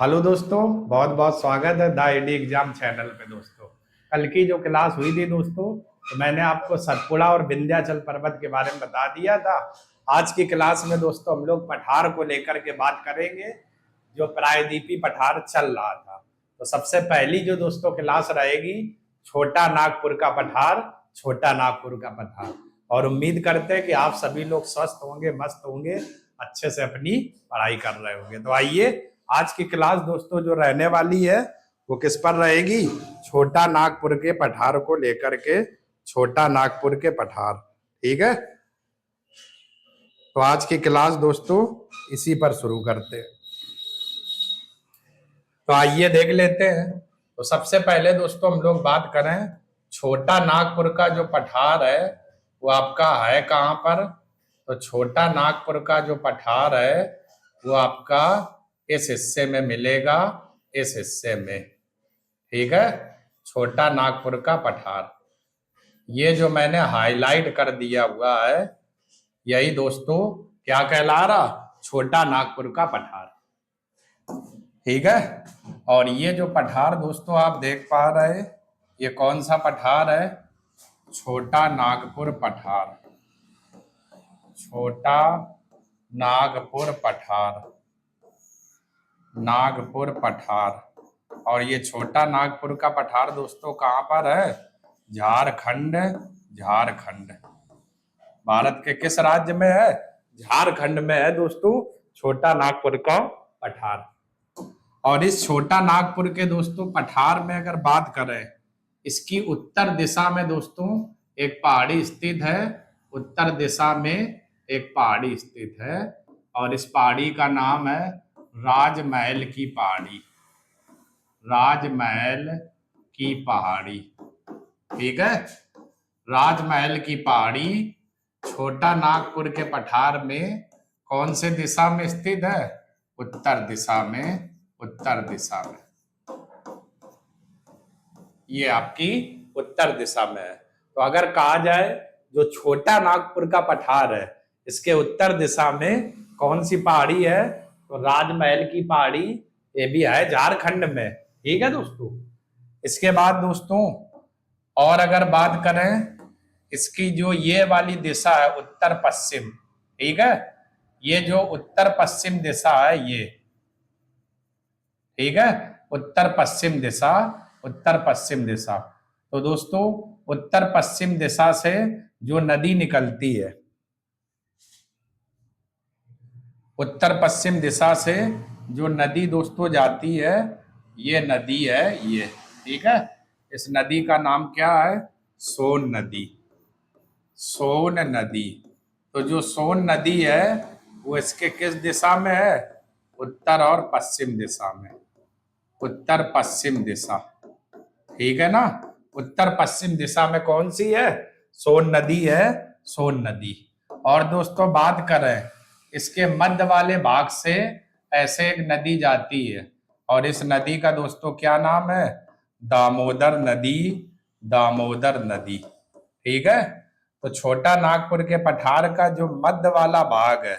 Hello दोस्तों, बहुत बहुत स्वागत है द आईडी एग्जाम चैनल पे। दोस्तों, कल की जो क्लास हुई थी दोस्तों, तो मैंने आपको सतपुड़ा और विंध्याचल पर्वत के बारे में बता दिया था। आज की क्लास में दोस्तों हम लोग पठार को लेकर के बात करेंगे, जो प्रायद्वीपीय पठार चल रहा था। तो सबसे पहली जो दोस्तों क्लास रहेगी, छोटा नागपुर का पठार, छोटा नागपुर का पठार। और उम्मीद करते हैं कि आप सभी लोग स्वस्थ होंगे, मस्त होंगे, अच्छे से अपनी पढ़ाई कर रहे होंगे। तो आइए, आज की क्लास दोस्तों जो रहने वाली है वो किस पर रहेगी? छोटा नागपुर के पठार को लेकर के, छोटा नागपुर के पठार। ठीक है, तो आज की क्लास दोस्तों इसी पर शुरू करते हैं। तो आइए देख लेते हैं। तो सबसे पहले दोस्तों हम लोग बात करें, छोटा नागपुर का जो पठार है वो आपका है कहाँ पर? तो छोटा नागपुर का जो पठार है वो आपका इस हिस्से में मिलेगा, इस हिस्से में। ठीक है, छोटा नागपुर का पठार, ये जो मैंने हाईलाइट कर दिया हुआ है, यही दोस्तों क्या कहला रहा? छोटा नागपुर का पठार। ठीक है, और ये जो पठार दोस्तों आप देख पा रहे, ये कौन सा पठार है? छोटा नागपुर पठार, छोटा नागपुर पठार, नागपुर पठार। और ये छोटा नागपुर का पठार दोस्तों कहाँ पर है? झारखंड, झारखंड। भारत के किस राज्य में है? झारखंड में है दोस्तों छोटा नागपुर का पठार। और इस छोटा नागपुर के दोस्तों पठार में अगर बात करें, इसकी उत्तर दिशा में दोस्तों एक पहाड़ी स्थित है। उत्तर दिशा में एक पहाड़ी स्थित है और इस पहाड़ी का नाम है राजमहल की पहाड़ी, राजमहल की पहाड़ी। ठीक है, राजमहल की पहाड़ी छोटा नागपुर के पठार में कौन से दिशा में स्थित है? उत्तर दिशा में, उत्तर दिशा में। ये आपकी उत्तर दिशा में है। तो अगर कहा जाए जो छोटा नागपुर का पठार है, इसके उत्तर दिशा में कौन सी पहाड़ी है? तो राजमहल की पहाड़ी, ये भी है झारखंड में। ठीक है दोस्तों, इसके बाद दोस्तों और अगर बात करें, इसकी जो ये वाली दिशा है उत्तर पश्चिम, ठीक है, ये जो उत्तर पश्चिम दिशा है ये, ठीक है, उत्तर पश्चिम दिशा, उत्तर पश्चिम दिशा। तो दोस्तों उत्तर पश्चिम दिशा से जो नदी निकलती है, उत्तर पश्चिम दिशा से जो नदी दोस्तों जाती है, ये नदी है ये। ठीक है, इस नदी का नाम क्या है? सोन नदी, सोन नदी। तो जो सोन नदी है वो इसके किस दिशा में है? उत्तर और पश्चिम दिशा में, उत्तर पश्चिम दिशा। ठीक है ना, उत्तर पश्चिम दिशा में कौन सी है? सोन नदी है, सोन नदी। और दोस्तों बात करें, इसके मध्य वाले भाग से ऐसे एक नदी जाती है और इस नदी का दोस्तों क्या नाम है? दामोदर नदी, दामोदर नदी। ठीक है, तो छोटा नागपुर के पठार का जो मध्य वाला भाग है,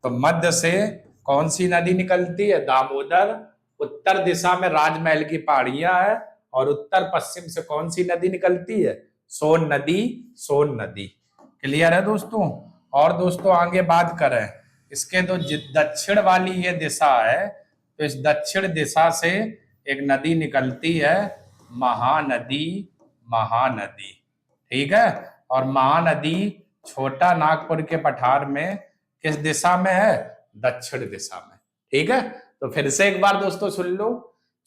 तो मध्य से कौन सी नदी निकलती है? दामोदर। उत्तर दिशा में राजमहल की पहाड़ियां है और उत्तर पश्चिम से कौन सी नदी निकलती है? सोन नदी, सोन नदी। क्लियर है दोस्तों? और दोस्तों आगे बात करें, इसके तो दक्षिण वाली ये दिशा है, तो इस दक्षिण दिशा से एक नदी निकलती है, महानदी, महानदी। ठीक है, और महानदी छोटा नागपुर के पठार में किस दिशा में है? दक्षिण दिशा में। ठीक है, तो फिर से एक बार दोस्तों सुन लो,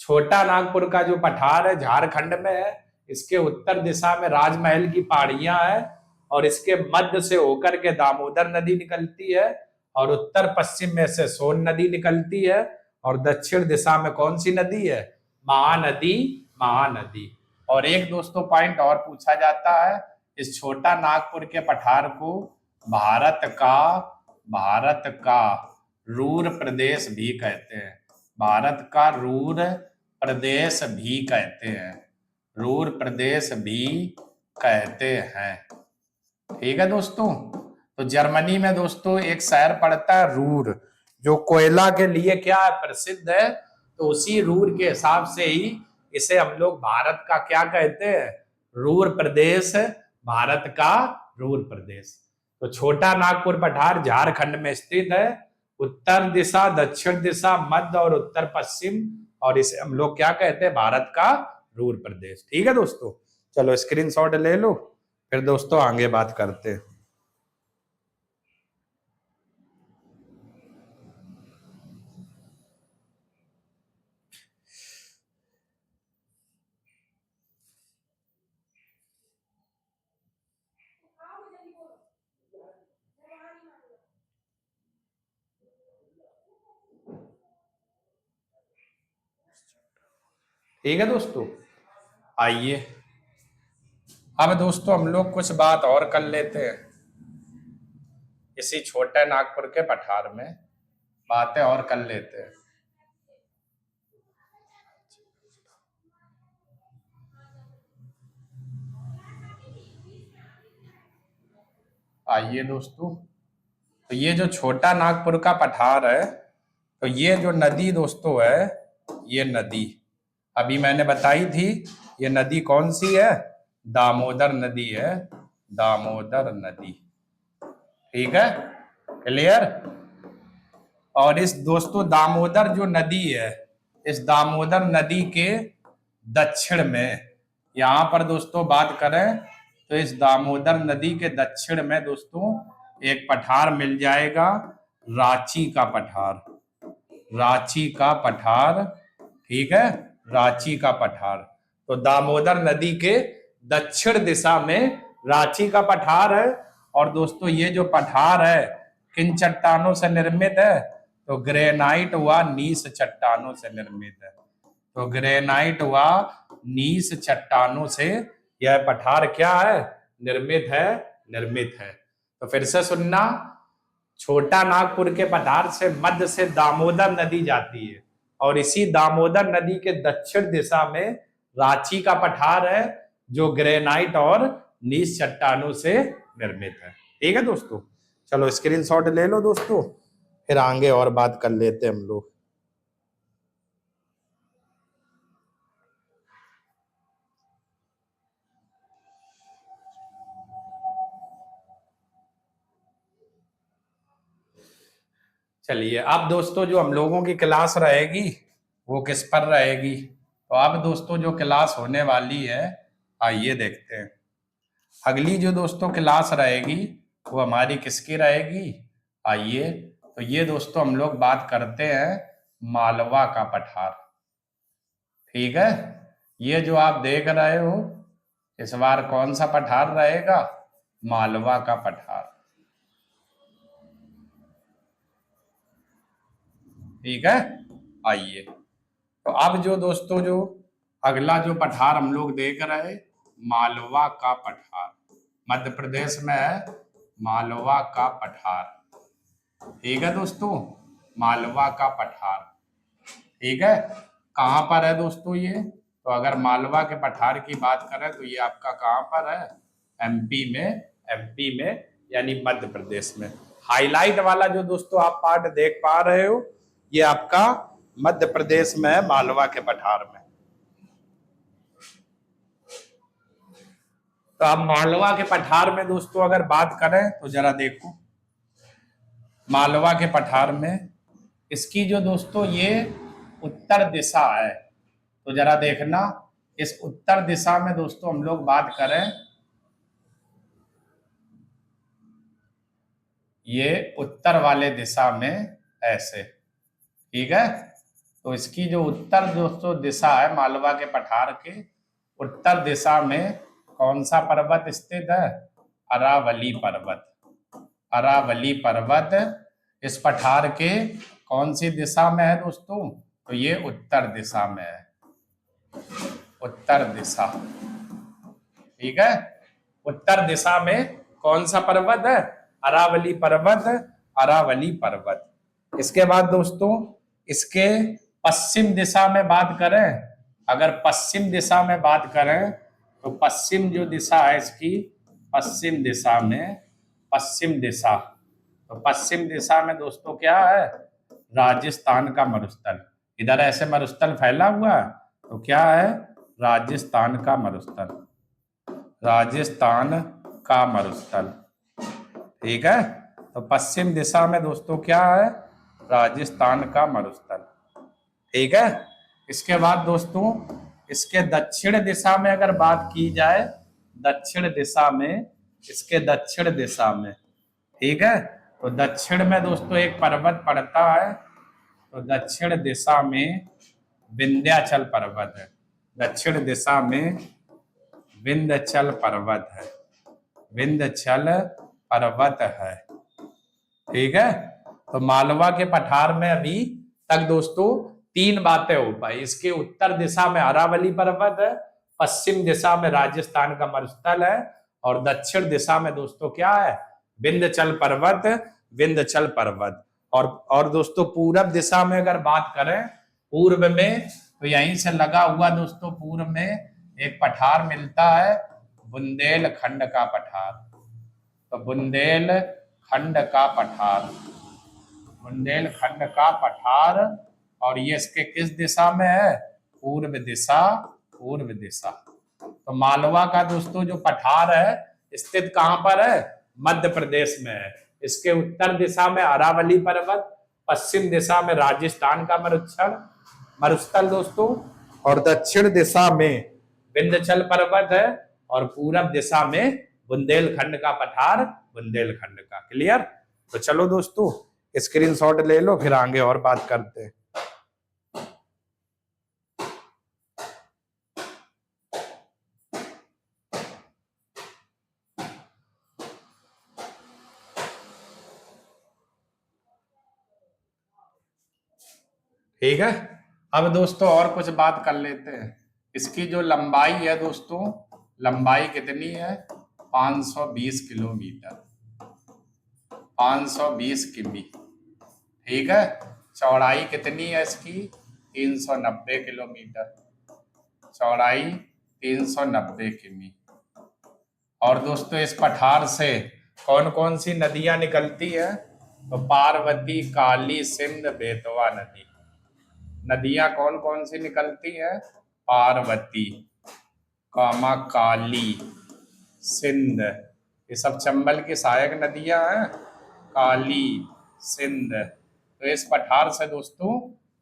छोटा नागपुर का जो पठार है झारखंड में है, इसके उत्तर दिशा में राजमहल की पहाड़ियां है और इसके मध्य से होकर के दामोदर नदी निकलती है और उत्तर पश्चिम में से सोन नदी निकलती है और दक्षिण दिशा में कौन सी नदी है? महानदी, महानदी। और एक दोस्तों पॉइंट और पूछा जाता है, इस छोटा नागपुर के पठार को भारत का, भारत का रूर प्रदेश भी कहते हैं, भारत का रूर प्रदेश भी कहते हैं, रूर प्रदेश भी कहते हैं। ठीक है दोस्तों, तो जर्मनी में दोस्तों एक शहर पड़ता है रूर, जो कोयला के लिए क्या है? प्रसिद्ध है। तो उसी रूर के हिसाब से ही इसे हम लोग भारत का क्या कहते हैं, रूर प्रदेश, भारत का रूर प्रदेश। तो छोटा नागपुर पठार झारखंड में स्थित है, उत्तर दिशा, दक्षिण दिशा, मध्य और उत्तर पश्चिम, और इसे हम लोग क्या कहते हैं, भारत का रूर प्रदेश। ठीक है दोस्तों, चलो स्क्रीनशॉट ले लो, फिर दोस्तों आगे बात करते हैं। ठीक है दोस्तों, आइए अब दोस्तों हम लोग कुछ बात और कर लेते हैं, इसी छोटे नागपुर के पठार में बातें और कर लेते हैं। आइए दोस्तों, तो ये जो छोटा नागपुर का पठार है, तो ये जो नदी दोस्तों है, ये नदी अभी मैंने बताई थी, ये नदी कौन सी है, दामोदर नदी है, दामोदर नदी। ठीक है, क्लियर। और इस दोस्तों दामोदर जो नदी है, इस दामोदर नदी के दक्षिण में, यहां पर दोस्तों बात करें तो इस दामोदर नदी के दक्षिण में दोस्तों एक पठार मिल जाएगा, रांची का पठार, रांची का पठार। ठीक है, रांची का पठार। तो दामोदर नदी के दक्षिण दिशा में रांची का पठार है। और दोस्तों ये जो पठार है किन चट्टानों से निर्मित है, तो ग्रेनाइट व नीस चट्टानों से निर्मित है। तो ग्रेनाइट व नीस चट्टानों से यह पठार क्या है, निर्मित है, निर्मित है। तो फिर से सुनना, छोटा नागपुर के पठार से मध्य से दामोदर नदी जाती है, और इसी दामोदर नदी के दक्षिण दिशा में रांची का पठार है, जो ग्रेनाइट और नीस चट्टानों से निर्मित है। ठीक है दोस्तों, चलो स्क्रीनशॉट ले लो दोस्तों, फिर आगे और बात कर लेते हैं हम लोग। चलिए अब दोस्तों जो हम लोगों की क्लास रहेगी वो किस पर रहेगी, तो अब दोस्तों जो क्लास होने वाली है, आइए देखते हैं। अगली जो दोस्तों क्लास रहेगी वो हमारी किसकी रहेगी, आइए। तो ये दोस्तों हम लोग बात करते हैं मालवा का पठार। ठीक है, ये जो आप देख रहे हो इस बार कौन सा पठार रहेगा, मालवा का पठार। ठीक है, आइए। तो अब जो दोस्तों जो अगला जो पठार हम लोग देख रहे हैं, मालवा का पठार, मध्य प्रदेश में है मालवा का पठार। ठीक है दोस्तों, मालवा का पठार। ठीक है, कहाँ पर है दोस्तों ये, तो अगर मालवा के पठार की बात करें तो ये आपका कहाँ पर है, एमपी में, एमपी में यानी मध्य प्रदेश में। हाईलाइट वाला जो दोस्तों आप पार्ट देख पा रहे हो, ये आपका मध्य प्रदेश में है, मालवा के पठार में। तो अब मालवा के पठार में दोस्तों अगर बात करें तो जरा देखो, मालवा के पठार में इसकी जो दोस्तों ये उत्तर दिशा है, तो जरा देखना, इस उत्तर दिशा में दोस्तों हम लोग बात करें, ये उत्तर वाले दिशा में ऐसे। ठीक है, तो इसकी जो उत्तर दोस्तों दिशा है मालवा के पठार के उत्तर दिशा में कौन सा पर्वत स्थित है, अरावली पर्वत। अरावली पर्वत इस पठार के कौन सी दिशा में है दोस्तों, तो ये उत्तर दिशा में है, उत्तर दिशा। ठीक है, उत्तर दिशा में कौन सा पर्वत है, अरावली पर्वत, अरावली पर्वत। इसके बाद दोस्तों इसके पश्चिम दिशा में बात करें, अगर पश्चिम दिशा में बात करें तो पश्चिम जो दिशा है इसकी, पश्चिम दिशा में, पश्चिम दिशा, तो पश्चिम दिशा में दोस्तों क्या है, राजस्थान का मरुस्थल। इधर ऐसे मरुस्थल फैला हुआ है, तो क्या है, राजस्थान का मरुस्थल, राजस्थान का मरुस्थल। ठीक है, तो पश्चिम दिशा में दोस्तों क्या है, राजस्थान का मरुस्थल। ठीक है, इसके बाद दोस्तों इसके दक्षिण दिशा में अगर बात की जाए, दक्षिण दिशा में, इसके दक्षिण दिशा में, ठीक है, तो दक्षिण में दोस्तों एक पर्वत पड़ता है, तो दक्षिण दिशा में विंध्याचल पर्वत है, दक्षिण दिशा में विंध्याचल पर्वत है, विंध्याचल पर्वत है। ठीक है, तो मालवा के पठार में अभी तक दोस्तों 3 बातें हो पाई। इसके उत्तर दिशा में अरावली पर्वत है, पश्चिम दिशा में राजस्थान का मरुस्थल है, और दक्षिण दिशा में दोस्तों क्या है, विंध्याचल पर्वत, विंध्याचल पर्वत। और दोस्तों पूरब दिशा में अगर बात करें, पूर्व में, तो यहीं से लगा हुआ दोस्तों पूर्व में एक पठार मिलता है, बुंदेलखंड का पठार। तो बुंदेलखंड का पठार, बुंदेलखंड का पठार, और ये इसके किस दिशा में है, पूर्व दिशा, पूर्व दिशा। तो मालवा का दोस्तों जो पठार है स्थित कहां पर है, मध्य प्रदेश में है। इसके उत्तर दिशा में अरावली पर्वत, पश्चिम दिशा में राजस्थान का मरुस्थल, मरुस्थल दोस्तों, और दक्षिण दिशा में विंध्याचल पर्वत है, और पूरब दिशा में बुंदेलखंड का पठार, बुंदेलखंड का। क्लियर? तो चलो दोस्तों स्क्रीनशॉट ले लो, फिर आगे और बात करते हैं। ठीक है, अब दोस्तों और कुछ बात कर लेते हैं। इसकी जो लंबाई है दोस्तों, लंबाई कितनी है, 520 किलोमीटर, 520 किमी। ठीक है, चौड़ाई कितनी है इसकी, 390 किलोमीटर, चौड़ाई 390 किमी। और दोस्तों इस पठार से कौन कौन सी नदियां निकलती है, तो पार्वती, काली, सिंध, बेतवा नदी। नदियां कौन कौन सी निकलती है, पार्वती, काली, सिंध, ये सब चंबल की सहायक नदियां हैं, काली, सिंध। तो इस पठार से दोस्तों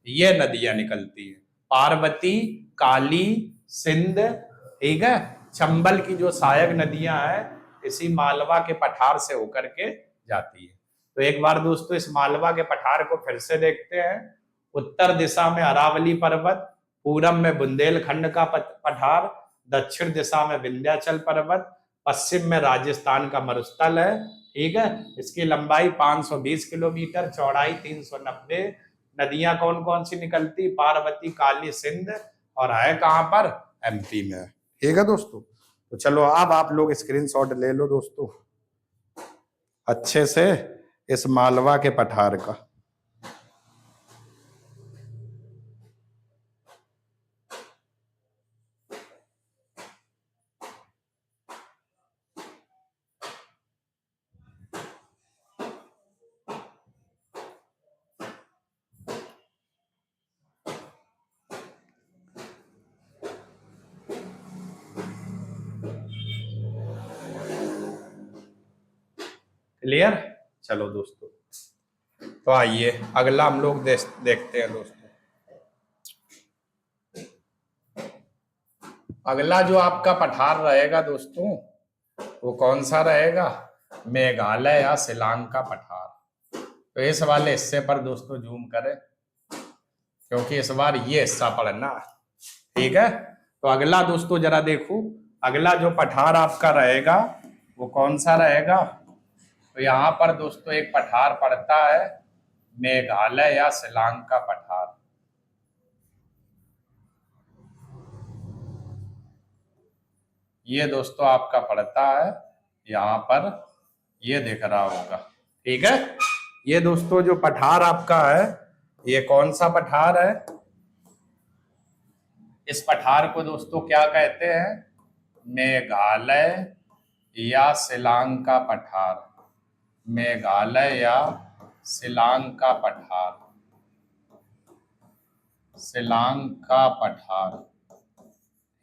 ये नदियां निकलती है, पार्वती, काली, सिंध। ठीक है, चंबल की जो सहायक नदियां हैं इसी मालवा के पठार से होकर के जाती है। तो एक बार दोस्तों इस मालवा के पठार को फिर से देखते हैं। उत्तर दिशा में अरावली पर्वत, पूरब में बुंदेलखंड का पठार, दक्षिण दिशा में विंध्याचल पर्वत, पश्चिम में राजस्थान का मरुस्थल है। ठीक है, इसकी लंबाई 520 किलोमीटर, चौड़ाई 390। नदियां कौन कौन सी निकलती, पार्वती, काली, सिंध, और है कहां पर, एमपी में। ठीक है दोस्तों, तो चलो अब आप लोग स्क्रीनशॉट ले लो दोस्तों अच्छे से इस मालवा के पठार का। क्लियर? चलो दोस्तों, तो आइए अगला हम लोग देखते हैं दोस्तों। अगला जो आपका पठार रहेगा दोस्तों वो कौन सा रहेगा, मेघालय या शिलांग का पठार। तो इस वाले हिस्से पर दोस्तों जूम करें, क्योंकि इस बार ये हिस्सा पढ़ना। ठीक है, तो अगला दोस्तों जरा देखो, अगला जो पठार आपका रहेगा वो कौन सा रहेगा। तो यहाँ पर दोस्तों एक पठार पड़ता है, मेघालय या शिलांग का पठार। ये दोस्तों आपका पड़ता है यहाँ पर, ये दिख रहा होगा। ठीक है, ये दोस्तों जो पठार आपका है ये कौन सा पठार है, इस पठार को दोस्तों क्या कहते हैं, मेघालय या शिलांग का पठार, मेघालय या शिलांग का पठार। शिलांग का पठार।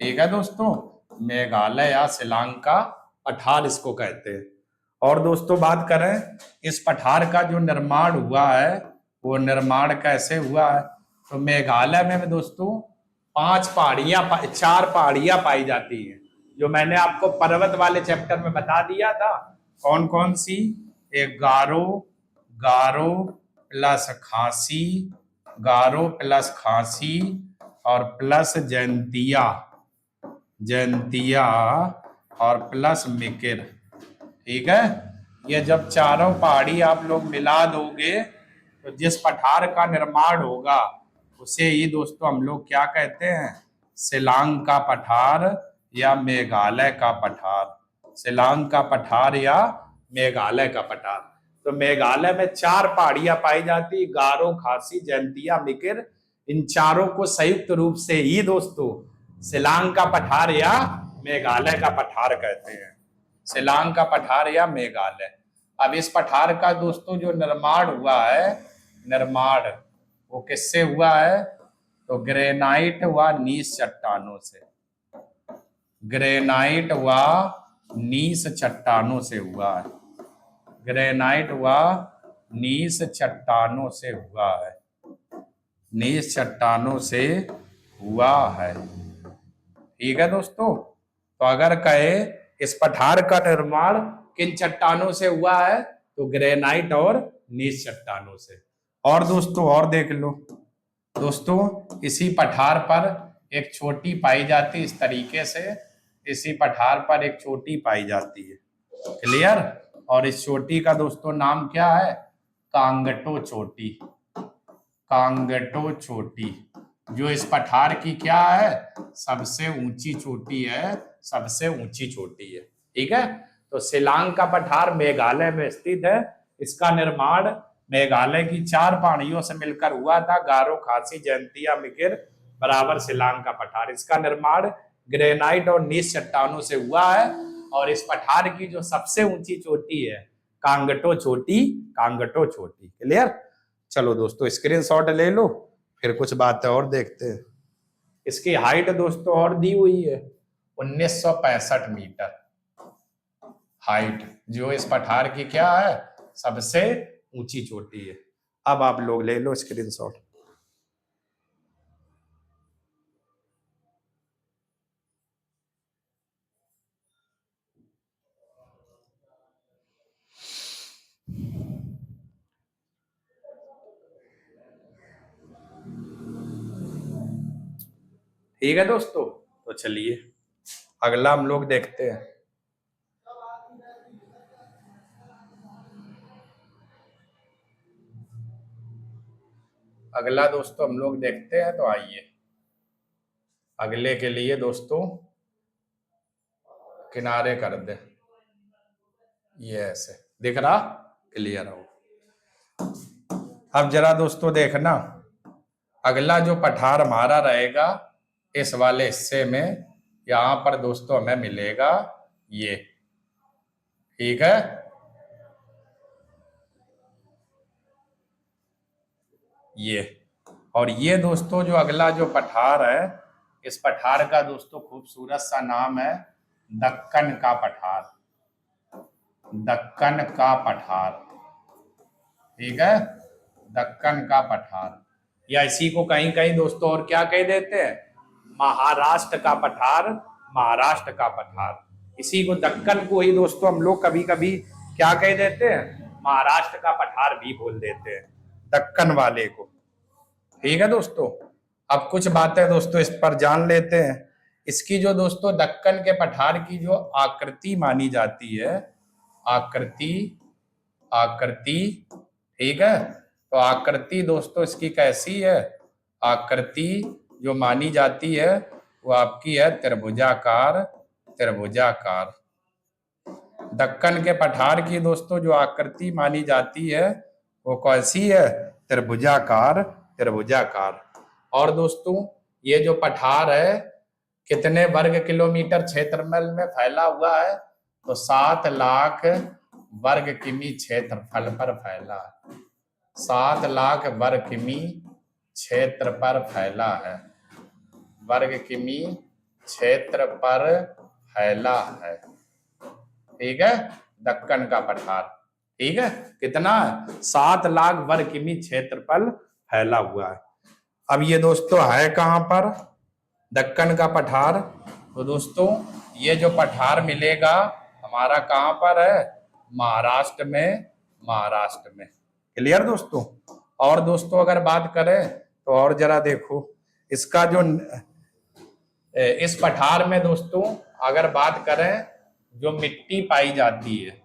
ठीक है दोस्तों, मेघालय या शिलांग का पठार इसको कहते हैं। और दोस्तों बात करें इस पठार का जो निर्माण हुआ है वो निर्माण कैसे हुआ है, तो मेघालय में दोस्तों 4 पहाड़ियां पाई जाती हैं, जो मैंने आपको पर्वत वाले चैप्टर में बता दिया था। कौन कौन सी? एक गारो, गारो प्लस खासी, गारो प्लस खासी और प्लस जयंतिया, जयंतिया और प्लस मिकिर। ठीक है, ये जब चारों पहाड़ी आप लोग मिला दोगे तो जिस पठार का निर्माण होगा उसे ही दोस्तों हम लोग क्या कहते हैं? शिलांग का पठार या मेघालय का पठार। शिलांग का पठार या मेघालय का पठार। तो मेघालय में 4 पहाड़ियां पाई जाती, गारो, खासी, जयंतिया, मिकिर। इन चारों को संयुक्त रूप से ही दोस्तों शिलांग का पठार या मेघालय का पठार कहते हैं। शिलांग का पठार या मेघालय। अब इस पठार का दोस्तों जो निर्माण हुआ है, निर्माण वो किससे हुआ है? तो ग्रेनाइट व नीस चट्टानों से, ग्रेनाइट व नीस चट्टानों से हुआ है, ग्रेनाइट व नीस चट्टानों से हुआ है, नीस चट्टानों से हुआ है। ठीक है दोस्तों, तो अगर कहे इस पठार का निर्माण किन चट्टानों से हुआ है, तो ग्रेनाइट और नीस चट्टानों से। और दोस्तों और देख लो दोस्तों, इसी पठार पर एक चोटी पाई जाती, इस तरीके से इसी पठार पर एक चोटी पाई जाती है। क्लियर? और इस चोटी का दोस्तों नाम क्या है? कांगटो चोटी, कांगटो चोटी, जो इस पठार की क्या है? सबसे ऊंची चोटी है, सबसे ऊंची चोटी है। ठीक है, तो शिलांग का पठार मेघालय में स्थित है। इसका निर्माण मेघालय की 4 पहाड़ियों से मिलकर हुआ था, गारो, खासी, जयंतिया, मिकिर बराबर शिलांग का पठार। इसका निर्माण ग्रेनाइट और नीस चट्टानों से हुआ है। और इस पठार की जो सबसे ऊंची चोटी है कांगटो चोटी, कांगटो चोटी। क्लियर? चलो दोस्तों स्क्रीनशॉट ले लो, फिर कुछ बातें और देखते हैं। इसकी हाइट दोस्तों और दी हुई है 1965 मीटर हाइट, जो इस पठार की क्या है? सबसे ऊंची चोटी है। अब आप लोग ले लो स्क्रीनशॉट। ठीक है दोस्तों, तो चलिए अगला हम लोग देखते हैं। अगला दोस्तों हम लोग देखते हैं, तो आइए अगले के लिए दोस्तों किनारे कर दे, ये ऐसे दिख रहा? क्लियर हो? अब जरा दोस्तों देखना, अगला जो पठार हमारा रहेगा इस वाले हिस्से में, यहां पर दोस्तों हमें मिलेगा ये। ठीक है, ये। और ये दोस्तों जो अगला जो पठार है, इस पठार का दोस्तों खूबसूरत सा नाम है दक्कन का पठार, दक्कन का पठार। ठीक है, दक्कन का पठार, या इसी को कहीं कहीं दोस्तों और क्या कह देते हैं? महाराष्ट्र का पठार, महाराष्ट्र का पठार। इसी को दक्कन को ही दोस्तों हम लोग कभी कभी क्या कह देते हैं? महाराष्ट्र का पठार भी बोल देते हैं, दक्कन वाले को। ठीक है दोस्तों, अब कुछ बातें दोस्तों इस पर जान लेते हैं। इसकी जो दोस्तों दक्कन के पठार की जो आकृति मानी जाती है, आकृति, आकृति। ठीक है, तो आकृति दोस्तों इसकी कैसी है? आकृति जो मानी जाती है वो आपकी है त्रिभुजाकार, त्रिभुजाकार। दक्कन के पठार की दोस्तों जो आकृति मानी जाती है वो कैसी है? त्रिभुजाकार, त्रिभुजाकार। और दोस्तों ये जो पठार है कितने वर्ग किलोमीटर क्षेत्रफल में फैला हुआ है? तो 7 लाख वर्ग किमी क्षेत्रफल पर फैला है, 7 लाख वर्ग किमी क्षेत्र पर फैला है, वर्ग किमी क्षेत्र पर फैला है। ठीक है, दक्कन का पठार। ठीक है, कितना 7 लाख वर्ग किमी क्षेत्रफल फैला हुआ है। अब ये दोस्तों है कहां पर, दक्कन का पठार। तो दोस्तों ये जो पठार मिलेगा हमारा कहां पर है, महाराष्ट्र में, महाराष्ट्र में। क्लियर दोस्तों। और दोस्तों अगर बात करें तो और जरा देखो इसका जो इस पठार में दोस्तों अगर बात करें जो मिट्टी पाई जाती है,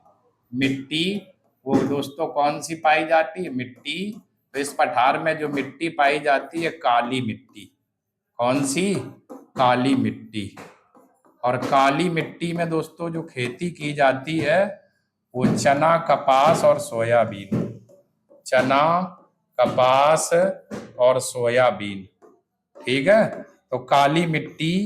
मिट्टी वो दोस्तों कौन सी पाई जाती है, मिट्टी। तो इस पठार में जो मिट्टी पाई जाती है काली मिट्टी। कौन सी, काली मिट्टी। और काली मिट्टी में दोस्तों जो खेती की जाती है वो चना, कपास और सोयाबीन। चना, कपास और सोयाबीन। ठीक है, तो काली मिट्टी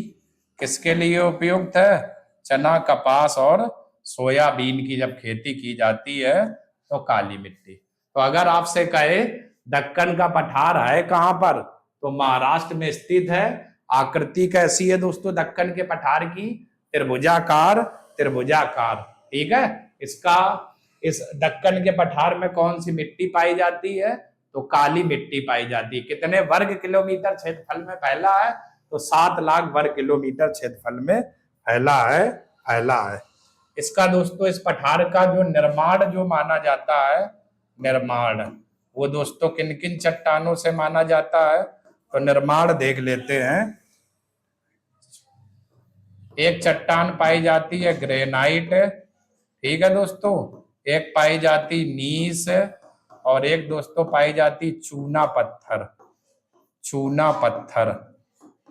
किसके लिए उपयुक्त है, चना, कपास और सोयाबीन की जब खेती की जाती है तो काली मिट्टी। तो अगर आपसे कहे दक्कन का पठार है कहां पर, तो महाराष्ट्र में स्थित है। आकृति कैसी है दोस्तों दक्कन के पठार की, त्रिभुजाकार, त्रिभुजाकार। ठीक है, इसका इस दक्कन के पठार में कौन सी मिट्टी पाई जाती है, तो काली मिट्टी पाई जाती है। कितने वर्ग किलोमीटर क्षेत्रफल में फैला है, तो 7 लाख वर्ग किलोमीटर क्षेत्रफल में फैला है, फैला है। इसका दोस्तों इस पठार का जो निर्माण जो माना जाता है, निर्माण वो दोस्तों किन किन चट्टानों से माना जाता है, तो निर्माण देख लेते हैं। एक चट्टान पाई जाती है ग्रेनाइट। ठीक है दोस्तों, एक पाई जाती नीस और एक दोस्तों पाई जाती चूना पत्थर। चूना पत्थर,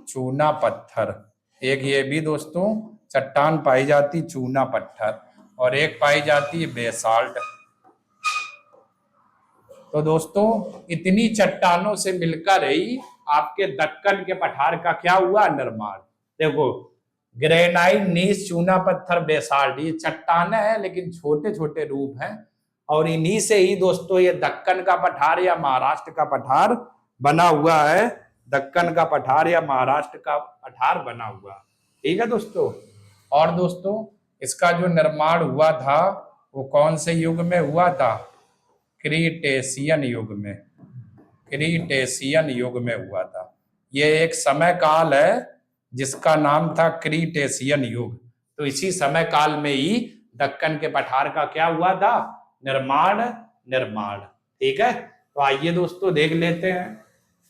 चूना पत्थर। एक ये भी दोस्तों चट्टान पाई जाती चूना पत्थर और एक पाई जाती है बेसाल्ट। तो दोस्तों इतनी चट्टानों से मिलकर ही आपके दक्कन के पठार का क्या हुआ, निर्माण। देखो ग्रेनाइट, नीस, चूना पत्थर, बेसाल्ट, ये चट्टाने हैं लेकिन छोटे छोटे रूप हैं और इन्हीं से ही दोस्तों ये दक्कन का पठार या महाराष्ट्र का पठार बना हुआ है। दक्कन का पठार या महाराष्ट्र का पठार बना हुआ। ठीक है दोस्तों। और दोस्तों इसका जो निर्माण हुआ था वो कौन से युग में हुआ था, क्रीटेशियन युग में। क्रीटेशियन युग में हुआ था। ये एक समय काल है जिसका नाम था क्रीटेशियन युग। तो इसी समय काल में ही दक्कन के पठार का क्या हुआ था, निर्माण, निर्माण। ठीक है, तो आइए दोस्तों देख लेते हैं।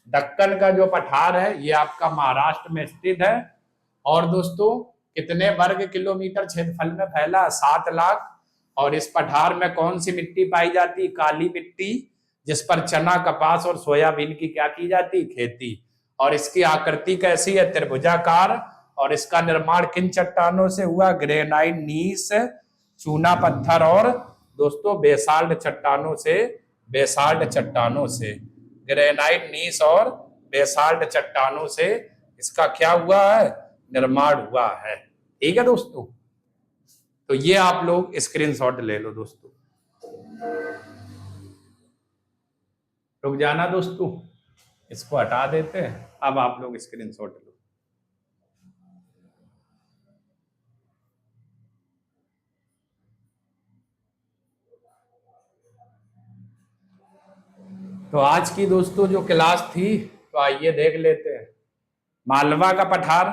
दक्कन का जो पठार है ये आपका महाराष्ट्र में स्थित है और दोस्तों कितने वर्ग किलोमीटर क्षेत्रफल में फैला, 7 लाख। और इस पठार में कौन सी मिट्टी पाई जाती, काली मिट्टी, जिस पर चना, कपास और सोयाबीन की क्या की जाती, खेती। और इसकी आकृति कैसी है, त्रिभुजाकार। और इसका निर्माण किन चट्टानों से हुआ, ग्रेनाइट, नीस, चूना पत्थर और दोस्तों बेसाल्ट चट्टानों से। बेसाल्ट चट्टानों से, ग्रेनाइट, नीस और बेसाल्ट चट्टानों से इसका क्या हुआ है, निर्माण हुआ है। ठीक है दोस्तों, तो ये आप लोग स्क्रीनशॉट ले लो दोस्तों। रुक जाना दोस्तों, इसको हटा देते हैं। अब आप लोग स्क्रीनशॉट लो। तो आज की दोस्तों जो क्लास थी तो आइए देख लेते हैं। मालवा का पठार,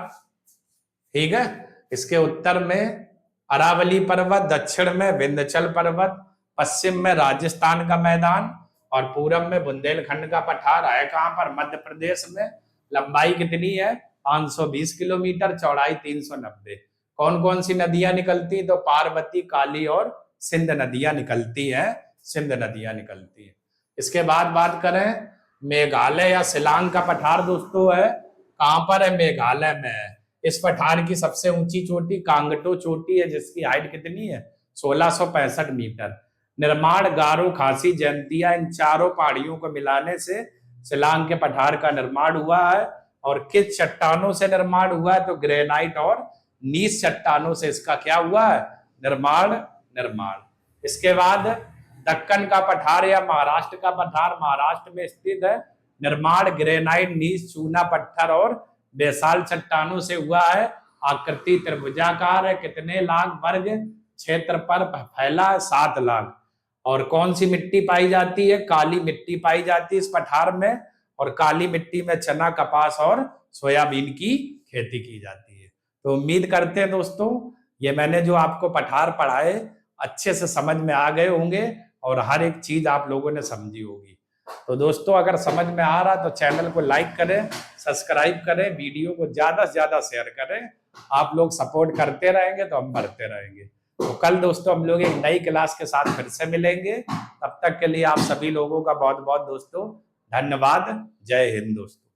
ठीक है, इसके उत्तर में अरावली पर्वत, दक्षिण में विंध्याचल पर्वत, पश्चिम में राजस्थान का मैदान और पूरब में बुंदेलखंड का पठार है। कहां पर, मध्य प्रदेश में। लंबाई कितनी है, 520 किलोमीटर, चौड़ाई 390। कौन कौन सी नदियां निकलती, तो पार्वती, काली और सिंध नदियां निकलती हैं, सिंध नदियां निकलती हैं। इसके बाद बात करें मेघालय या शिलांग का पठार दोस्तों है कहां पर है, मेघालय में है। इस पठार की सबसे ऊंची चोटी कांगटो चोटी है जिसकी हाइट कितनी है, 1665 मीटर। निर्माण गारो, खासी, जयंतिया इन चारों पहाड़ियों को मिलाने से शिलांग के पठार का निर्माण हुआ है। और किस चट्टानों से निर्माण हुआ है, तो ग्रेनाइट और नीस चट्टानों से इसका क्या हुआ है, निर्माण, निर्माण। इसके बाद दक्कन का पठार या महाराष्ट्र का पठार महाराष्ट्र में स्थित है निर्माण ग्रेनाइट, नीच, चूना पत्थर और बेसाल चट्टानों से हुआ है। आकृति त्रिभुजाकार है। कितने लाख वर्ग क्षेत्र पर फैला है? 7 लाख। और कौन सी मिट्टी पाई जाती है? काली मिट्टी पाई जाती है इस पठार में। और काली मिट्टी में चना, कपास और सोयाबीन की खेती की जाती है। तो उम्मीद करते हैं दोस्तों ये मैंने जो आपको पठार पढ़ाए अच्छे से समझ में आ गए होंगे और हर एक चीज आप लोगों ने समझी होगी। तो दोस्तों अगर समझ में आ रहा तो चैनल को लाइक करें, सब्सक्राइब करें, वीडियो को ज्यादा से ज्यादा शेयर करें। आप लोग सपोर्ट करते रहेंगे तो हम बढ़ते रहेंगे। तो कल दोस्तों हम लोग एक नई क्लास के साथ फिर से मिलेंगे। तब तक के लिए आप सभी लोगों का बहुत बहुत दोस्तों धन्यवाद। जय हिंद दोस्तों।